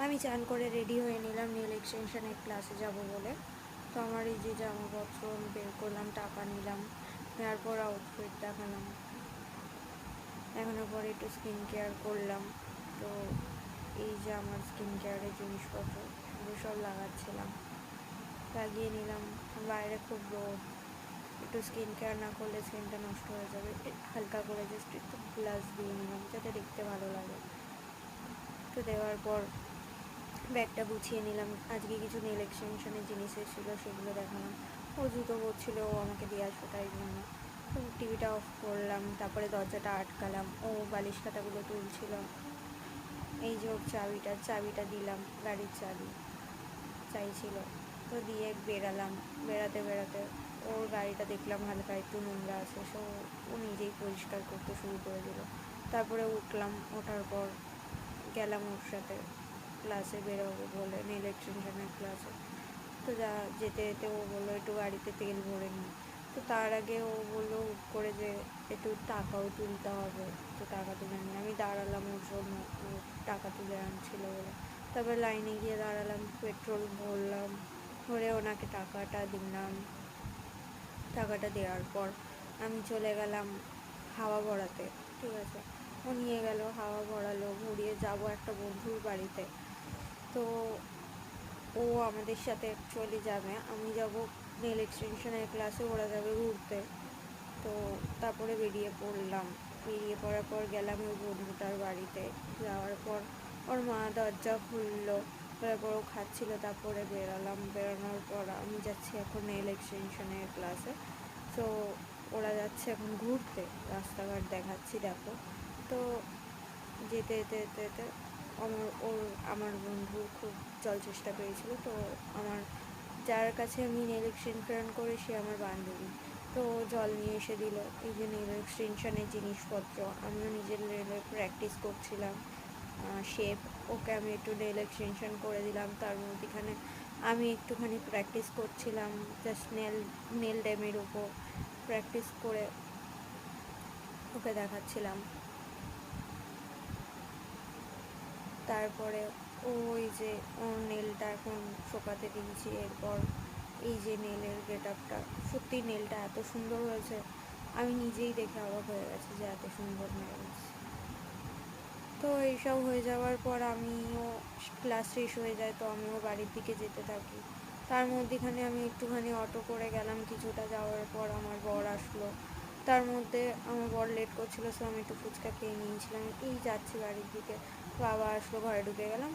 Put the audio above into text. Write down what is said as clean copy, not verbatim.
আমি চান করে রেডি হয়ে নিলাম নেল এক্সটেনশনের ক্লাসে যাব বলে। তো আমার এই যে জামাপত্র আমি বের করলাম, টাকা নিলাম, নেওয়ার পর আউটফিট দেখালাম, দেখানোর পরে একটু স্কিন কেয়ার করলাম। তো এই যে আমার স্কিন কেয়ারের জিনিসপত্র সেগুলো সব লাগাচ্ছিলাম, লাগিয়ে নিলাম। বাইরে খুব রোদ, একটু স্কিন কেয়ার না করলে স্কিনটা নষ্ট হয়ে যাবে। হালকা করে জাস্ট একটু গ্লাস দিয়ে নিলাম যাতে দেখতে ভালো লাগে। তো দেওয়ার পর ব্যাগটা গুছিয়ে নিলাম। আজকে কিছু নেল এক্সটেনশনের জিনিস এসেছিলো, সেগুলো দেখালাম। ও জুতো পরছিল, ও আমাকে দিয়ে আসবে তাই জন্য। তো টিভিটা অফ করলাম, তারপরে দরজাটা আটকালাম। ও বালিশ খাতাগুলো তুলছিল। এই যে ওর চাবিটা দিলাম, গাড়ির চাবি চাইছিল। তো দিয়ে বেরালাম। বেড়াতে বেড়াতে ওর গাড়িটা দেখলাম হালকা একটু নোংরা আছে, সো ও নিজেই পরিষ্কার করতে শুরু করে দিল। তারপরে উঠলাম, ওঠার পর গেলাম ওর সাথে ক্লাসে বেরোবো বলে, নেল এক্সটেনশনের ক্লাসে। তো যেতে যেতে ও বললো একটু গাড়িতে তেল ভরে নিই। তো তার আগে ও বললো হুট করে যে একটু টাকাও তুলতে হবে। তো টাকা তুলে নিই, আমি দাঁড়ালাম ওর জন্য, ও টাকা তুলে আনছিল বলে। তারপর লাইনে গিয়ে দাঁড়ালাম, পেট্রোল ভরলাম, ভরে ওনাকে টাকাটা দিলাম। টাকাটা দেওয়ার পর আমি চলে গেলাম হাওয়া ভরাতে। ঠিক আছে, ও নিয়ে গেল, হাওয়া ভরালো, ভরিয়ে যাবো একটা বন্ধুর বাড়িতে। তো ও আমাদের সাথে অ্যাকচুয়ালি যাবে, আমি যাব নেল এক্সটেনশনের ক্লাসে, ওরা যাবে ঘুরতে। তো তারপরে বেরিয়ে পড়লাম। বেরিয়ে পড়ার পর গেলাম ওই বন্ধুটার বাড়িতে। যাওয়ার পর ওর মা দরজা খুললো, তারপর ও খাচ্ছিল। তারপরে বেরালাম, বেরোনোর পর আমি যাচ্ছি এখন নেল এক্সটেনশনের ক্লাসে। তো ওরা যাচ্ছে এখন ঘুরতে, রাস্তাঘাট দেখাচ্ছি দেখো। তো যেতে যেতে যেতে যেতে আমার বন্ধুর খুব জল চেষ্টা পেয়েছিল। তো আমার যার কাছে আমি নেল এক্সটেনশন করি সে আমার বান্ধবী। তো ও জল নিয়ে এসে দিল। এই যে নেল এক্সটেনশনের জিনিসপত্র, আমিও নিজের নেলে প্র্যাকটিস করছিলাম শেপ। ওকে আমি একটু নেল এক্সটেনশন করে দিলাম, তার মধ্যেখানে আমি একটুখানি প্র্যাকটিস করছিলাম জাস্ট নেল ড্যামের উপর প্র্যাকটিস করে ওকে দেখাচ্ছিলাম। তারপরে ওই যে ওর নেলটা এখন শোকাতে দিয়েছি। এরপর এই যে নেলের গেট আপটা, সত্যি নেলটা এত সুন্দর হয়েছে, আমি নিজেই দেখে অবাক হয়ে গেছি যে এত সুন্দর নেলস। তো এইসব হয়ে যাওয়ার পর আমিও ক্লাস শেষ হয়ে যায়, তো আমিও বাড়ির দিকে যেতে থাকি। তার মধ্যেখানে আমি একটুখানি অটো করে গেলাম, কিছুটা যাওয়ার পর আমার বর আসলো। তার মধ্যে আমার বর লেট করছিলো, সো আমি একটু ফুচকা খেয়ে নিয়েছিলাম। এই যাচ্ছি বাড়ির দিকে, বাবা আসলো, ঘরে ঢুকে গেলাম।